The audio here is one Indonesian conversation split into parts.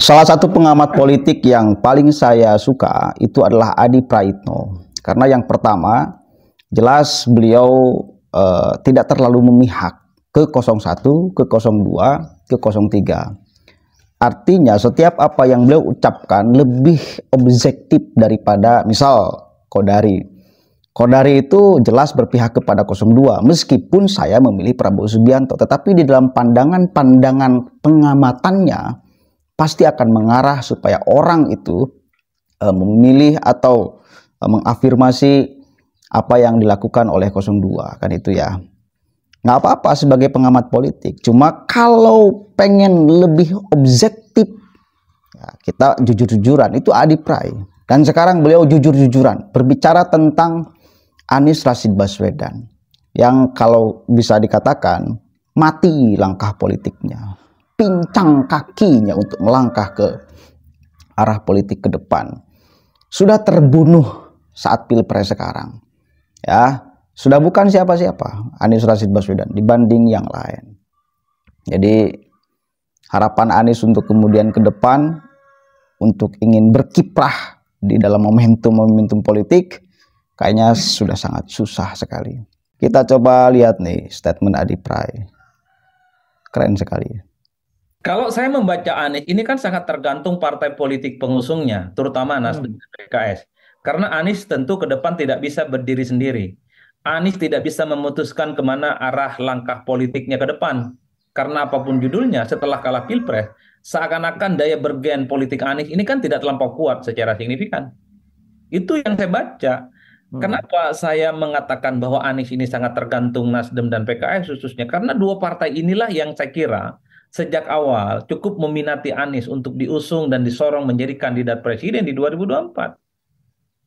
Salah satu pengamat politik yang paling saya suka itu adalah Adi Praitno. Karena yang pertama, jelas beliau tidak terlalu memihak ke 01, ke 02, ke 03. Artinya setiap apa yang beliau ucapkan lebih objektif daripada misal Kodari. Kodari itu jelas berpihak kepada 02, meskipun saya memilih Prabowo Subianto. Tetapi di dalam pandangan-pandangan pengamatannya, pasti akan mengarah supaya orang itu memilih atau mengafirmasi apa yang dilakukan oleh 02, kan itu ya. Nggak apa-apa sebagai pengamat politik, cuma kalau pengen lebih objektif ya, kita jujur-jujuran, itu Adi Pray. Dan sekarang beliau jujur-jujuran berbicara tentang Anies Rashid Baswedan yang kalau bisa dikatakan mati langkah politiknya, pincang kakinya untuk melangkah ke arah politik ke depan. Sudah terbunuh saat pilpres sekarang. Ya, sudah bukan siapa-siapa Anies Rashid Baswedan dibanding yang lain. Jadi harapan Anies untuk kemudian ke depan untuk ingin berkiprah di dalam momentum politik kayaknya sudah sangat susah sekali. Kita coba lihat nih statement Adi Pray. Keren sekali. Kalau saya membaca Anies, ini kan sangat tergantung partai politik pengusungnya, terutama Nasdem dan PKS. Karena Anies tentu ke depan tidak bisa berdiri sendiri. Anies tidak bisa memutuskan kemana arah langkah politiknya ke depan. Karena apapun judulnya, setelah kalah Pilpres, seakan-akan daya bergen politik Anies ini kan tidak terlampau kuat secara signifikan. Itu yang saya baca. Kenapa saya mengatakan bahwa Anies ini sangat tergantung Nasdem dan PKS khususnya? Karena dua partai inilah yang saya kira sejak awal cukup meminati Anies untuk diusung dan disorong menjadi kandidat presiden di 2024.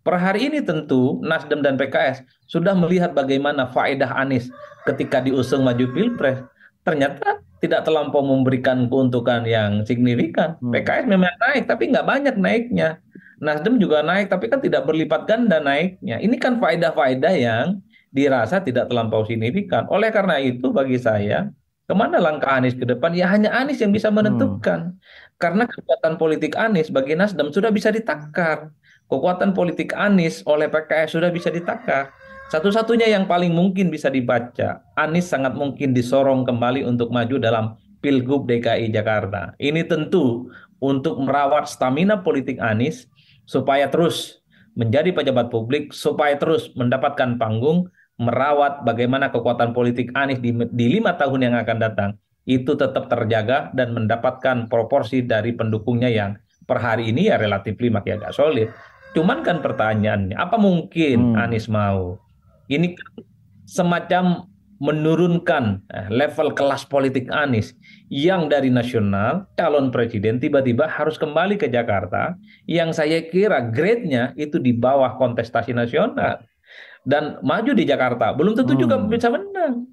Per hari ini tentu Nasdem dan PKS sudah melihat bagaimana faedah Anies ketika diusung maju Pilpres. Ternyata tidak terlampau memberikan keuntungan yang signifikan. PKS memang naik, tapi nggak banyak naiknya. Nasdem juga naik, tapi kan tidak berlipat ganda naiknya. Ini kan faedah-faedah yang dirasa tidak terlampau signifikan. Oleh karena itu bagi saya, kemana langkah Anies ke depan? Ya hanya Anies yang bisa menentukan. Karena kekuatan politik Anies bagi Nasdem sudah bisa ditakar. Kekuatan politik Anies oleh PKS sudah bisa ditakar. Satu-satunya yang paling mungkin bisa dibaca, Anies sangat mungkin disorong kembali untuk maju dalam Pilgub DKI Jakarta. Ini tentu untuk merawat stamina politik Anies supaya terus menjadi pejabat publik, supaya terus mendapatkan panggung, merawat bagaimana kekuatan politik Anies di 5 tahun yang akan datang itu tetap terjaga dan mendapatkan proporsi dari pendukungnya yang per hari ini ya relatif masih agak solid. Cuman kan pertanyaannya, apa mungkin Anies mau? Ini kan semacam menurunkan level kelas politik Anies yang dari nasional calon presiden tiba-tiba harus kembali ke Jakarta yang saya kira grade-nya itu di bawah kontestasi nasional dan maju di Jakarta belum tentu juga bisa menang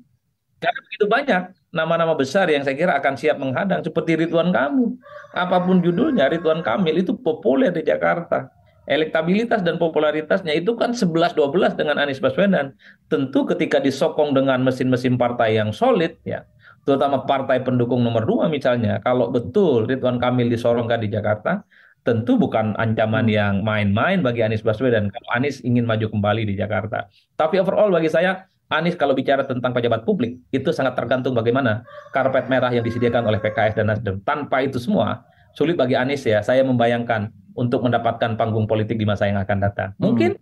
karena begitu banyak nama-nama besar yang saya kira akan siap menghadang seperti Ridwan Kamil. Apapun judulnya, Ridwan Kamil itu populer di Jakarta. Elektabilitas dan popularitasnya itu kan 11-12 dengan Anies Baswedan. Tentu ketika disokong dengan mesin-mesin partai yang solid, ya, terutama partai pendukung nomor 2 misalnya, kalau betul Ridwan Kamil disorongkan di Jakarta, tentu bukan ancaman yang main-main bagi Anies Baswedan kalau Anies ingin maju kembali di Jakarta. Tapi overall bagi saya, Anies kalau bicara tentang pejabat publik, itu sangat tergantung bagaimana karpet merah yang disediakan oleh PKS dan Nasdem. Tanpa itu semua, sulit bagi Anies ya, saya membayangkan untuk mendapatkan panggung politik di masa yang akan datang. Mungkin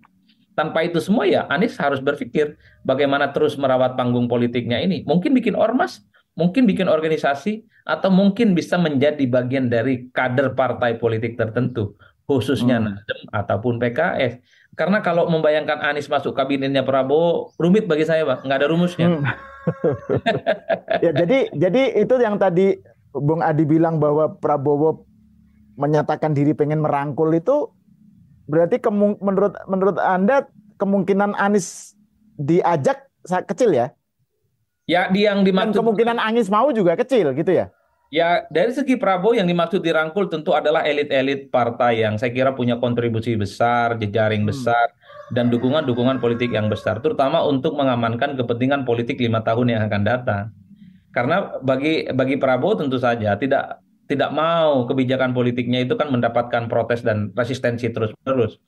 tanpa itu semua ya Anies harus berpikir bagaimana terus merawat panggung politiknya ini. Mungkin bikin ormas, mungkin bikin organisasi, atau mungkin bisa menjadi bagian dari kader partai politik tertentu, khususnya Nasdem ataupun PKS. Karena kalau membayangkan Anies masuk kabinetnya Prabowo, rumit bagi saya, Pak. Nggak ada rumusnya. Ya, jadi itu yang tadi Bung Adi bilang bahwa Prabowo menyatakan diri pengen merangkul itu berarti menurut Anda kemungkinan Anies diajak kecil ya? Ya, yang dimaksud dan kemungkinan Anies mau juga kecil gitu ya? Ya, dari segi Prabowo yang dimaksud dirangkul tentu adalah elit-elit partai yang saya kira punya kontribusi besar, jejaring besar, dan dukungan-dukungan politik yang besar, terutama untuk mengamankan kepentingan politik 5 tahun yang akan datang. Karena bagi Prabowo tentu saja tidak tidak mau kebijakan politiknya itu kan mendapatkan protes dan resistensi terus-menerus.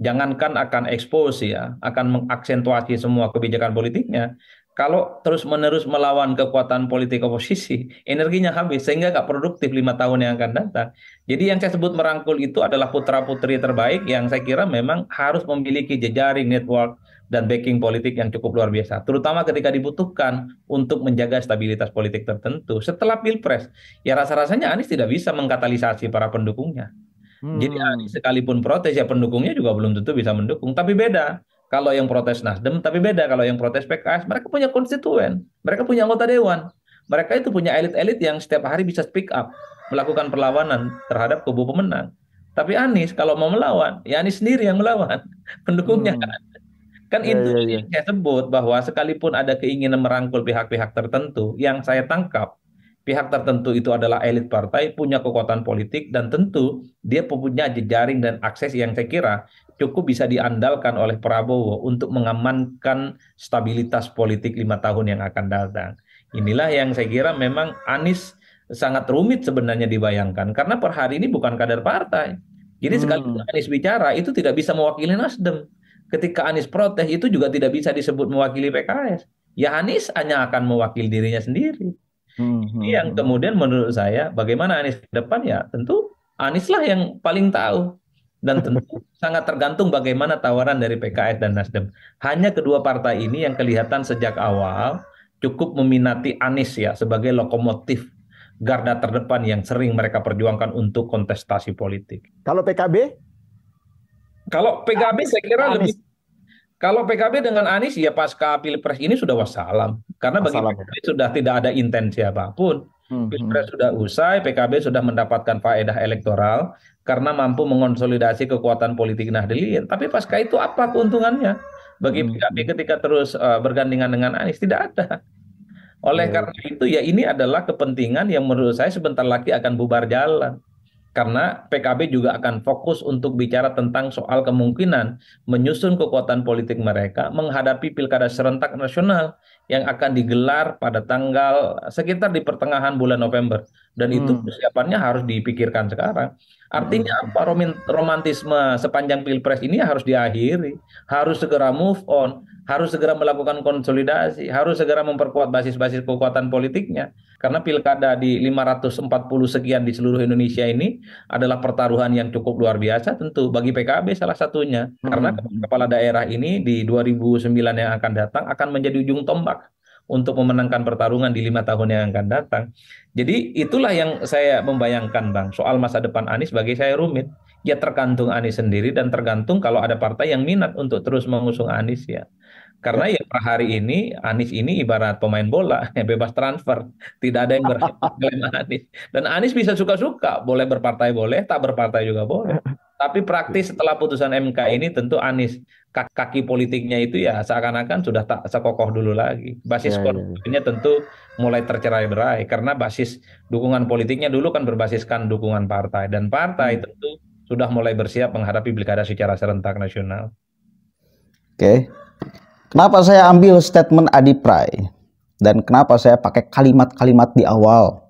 Jangankan akan expose ya, akan mengaksentuasi semua kebijakan politiknya. Kalau terus-menerus melawan kekuatan politik oposisi, energinya habis sehingga nggak produktif 5 tahun yang akan datang. Jadi yang saya sebut merangkul itu adalah putra-putri terbaik yang saya kira memang harus memiliki jejaring network dan backing politik yang cukup luar biasa, terutama ketika dibutuhkan untuk menjaga stabilitas politik tertentu. Setelah Pilpres, ya rasa-rasanya Anies tidak bisa mengkatalisasi para pendukungnya. Jadi Anies sekalipun protes ya pendukungnya juga belum tentu bisa mendukung. Tapi beda kalau yang protes Nasdem, tapi beda kalau yang protes PKS. Mereka punya konstituen, mereka punya anggota dewan, mereka itu punya elit-elit yang setiap hari bisa speak up, melakukan perlawanan terhadap kubu pemenang. Tapi Anies kalau mau melawan, ya Anies sendiri yang melawan, pendukungnya kan. Kan Ya, itu ya, ya. yang saya sebut bahwa sekalipun ada keinginan merangkul pihak-pihak tertentu, yang saya tangkap pihak tertentu itu adalah elit partai, punya kekuatan politik, dan tentu dia punya jejaring dan akses yang saya kira cukup bisa diandalkan oleh Prabowo untuk mengamankan stabilitas politik 5 tahun yang akan datang. Inilah yang saya kira memang Anies sangat rumit sebenarnya dibayangkan, karena per hari ini bukan kader partai. Jadi sekalipun Anies bicara, itu tidak bisa mewakili Nasdem. Ketika Anies protes, itu juga tidak bisa disebut mewakili PKS. Ya Anies hanya akan mewakili dirinya sendiri. Ini yang kemudian menurut saya bagaimana Anies ke depan ya tentu Anies lah yang paling tahu dan tentu sangat tergantung bagaimana tawaran dari PKS dan Nasdem. Hanya kedua partai ini yang kelihatan sejak awal cukup meminati Anies ya sebagai lokomotif garda terdepan yang sering mereka perjuangkan untuk kontestasi politik. Kalau PKB? Kalau PKB saya kira Anies. lebih. Kalau PKB dengan Anies ya pasca Pilpres ini sudah wassalam. Karena bagi Wassalam. PKB sudah tidak ada intensi apapun. Pilpres sudah usai, PKB sudah mendapatkan faedah elektoral karena mampu mengonsolidasi kekuatan politik Nahdliyin. Tapi pasca itu apa keuntungannya bagi PKB ketika terus bergandengan dengan Anies? Tidak ada. Oleh karena itu ya ini adalah kepentingan yang menurut saya sebentar lagi akan bubar jalan. Karena PKB juga akan fokus untuk bicara tentang soal kemungkinan menyusun kekuatan politik mereka menghadapi pilkada serentak nasional yang akan digelar pada tanggal sekitar di pertengahan bulan November. Dan itu persiapannya harus dipikirkan sekarang. Artinya apa? Romantisme sepanjang Pilpres ini harus diakhiri, harus segera move on, harus segera melakukan konsolidasi, harus segera memperkuat basis-basis kekuatan politiknya. Karena pilkada di 540 sekian di seluruh Indonesia ini adalah pertaruhan yang cukup luar biasa tentu bagi PKB salah satunya. Karena kepala daerah ini di 2009 yang akan datang akan menjadi ujung tombak untuk memenangkan pertarungan di 5 tahun yang akan datang. Jadi itulah yang saya membayangkan Bang, soal masa depan Anies bagi saya rumit. Ya tergantung Anies sendiri dan tergantung kalau ada partai yang minat untuk terus mengusung Anies ya. Karena ya per hari ini Anies ini ibarat pemain bola yang bebas transfer, tidak ada yang berhak klaim Anies. Dan Anies bisa suka-suka, boleh berpartai boleh, tak berpartai juga boleh. Tapi praktis setelah putusan MK ini tentu Anies kaki politiknya itu ya seakan-akan sudah tak sekokoh dulu lagi. Basis politiknya tentu mulai tercerai-berai karena basis dukungan politiknya dulu kan berbasiskan dukungan partai dan partai tentu sudah mulai bersiap menghadapi pilkada secara serentak nasional. Oke. Kenapa saya ambil statement Adi Pray dan kenapa saya pakai kalimat-kalimat di awal?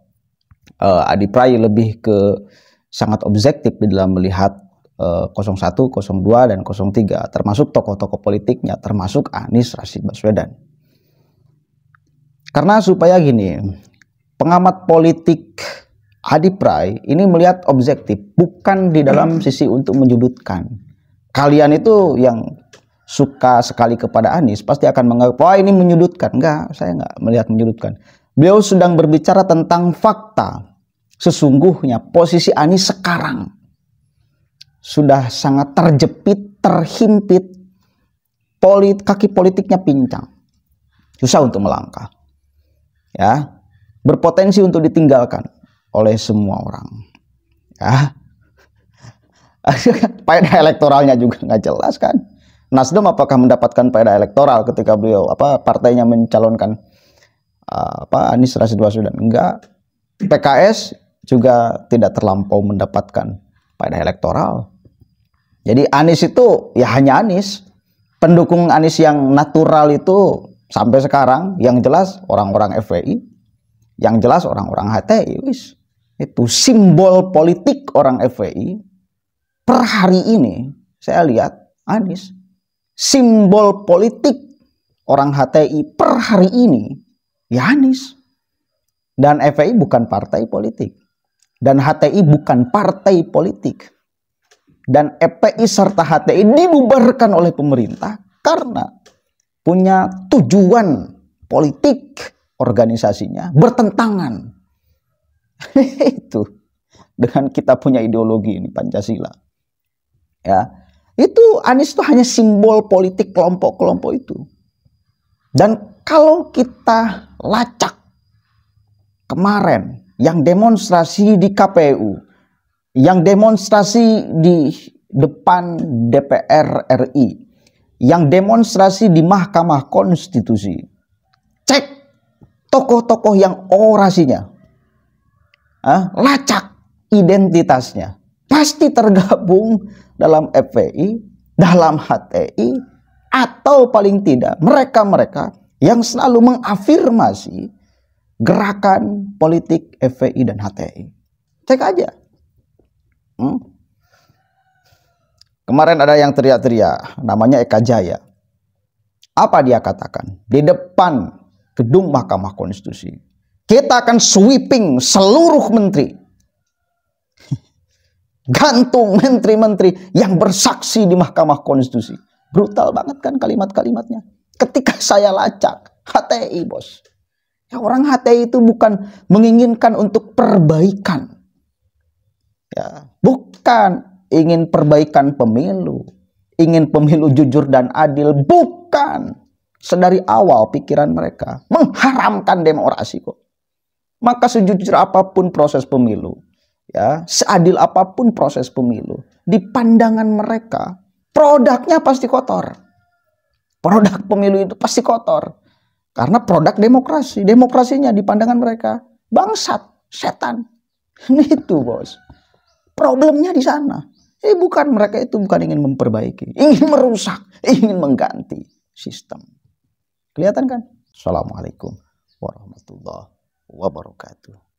Adi Pray lebih ke sangat objektif di dalam melihat 01, 02, dan 03, termasuk tokoh-tokoh politiknya, termasuk Anies Rashid Baswedan. Karena supaya gini, pengamat politik Adi Pray ini melihat objektif, bukan di dalam sisi untuk menyudutkan. Kalian itu yang suka sekali kepada Anies pasti akan menganggap wah ini menyudutkan. Enggak, saya enggak melihat menyudutkan. Beliau sedang berbicara tentang fakta. Sesungguhnya posisi Anies sekarang sudah sangat terjepit, terhimpit, kaki politiknya pincang, susah untuk melangkah, ya, berpotensi untuk ditinggalkan oleh semua orang, ya. Faedah elektoralnya juga nggak jelas kan. Nasdem apakah mendapatkan faedah elektoral ketika beliau partainya mencalonkan Anies Rashid Baswedan? Enggak. PKS juga tidak terlampau mendapatkan faedah elektoral. Jadi Anies itu ya hanya Anies. Pendukung Anies yang natural itu sampai sekarang yang jelas orang-orang FPI, yang jelas orang-orang HTI, wis. Itu simbol politik orang FPI per hari ini saya lihat Anies. Simbol politik orang HTI per hari ini ya Anies. Dan FPI bukan partai politik. Dan HTI bukan partai politik. Dan FPI serta HTI dibubarkan oleh pemerintah karena punya tujuan politik organisasinya bertentangan itu dengan kita punya ideologi ini Pancasila. Ya, itu Anies itu hanya simbol politik kelompok-kelompok itu. Dan kalau kita lacak kemarin yang demonstrasi di KPU, yang demonstrasi di depan DPR RI, yang demonstrasi di Mahkamah Konstitusi, cek tokoh-tokoh yang orasinya, lacak identitasnya, pasti tergabung dalam FPI, dalam HTI, atau paling tidak mereka-mereka yang selalu mengafirmasi gerakan politik FPI dan HTI. Cek aja. Kemarin ada yang teriak-teriak, namanya Eka Jaya. Apa dia katakan? Di depan gedung Mahkamah Konstitusi, kita akan sweeping seluruh menteri. Gantung menteri-menteri yang bersaksi di Mahkamah Konstitusi. Brutal banget kan kalimat-kalimatnya. Ketika saya lacak, HTI bos. Ya, orang HTI itu bukan menginginkan untuk perbaikan. Ya, bukan ingin perbaikan pemilu. Ingin pemilu jujur dan adil. Bukan. Sedari awal pikiran mereka mengharamkan demokrasi kok. Maka sejujur apapun proses pemilu, ya, seadil apapun proses pemilu, di pandangan mereka, produknya pasti kotor. Produk pemilu itu pasti kotor. Karena produk demokrasi. Demokrasinya di pandangan mereka bangsat, setan. Itu bos. Problemnya di sana. Bukan, mereka itu bukan ingin memperbaiki, ingin merusak, ingin mengganti sistem. Kelihatan kan? Assalamualaikum warahmatullahi wabarakatuh.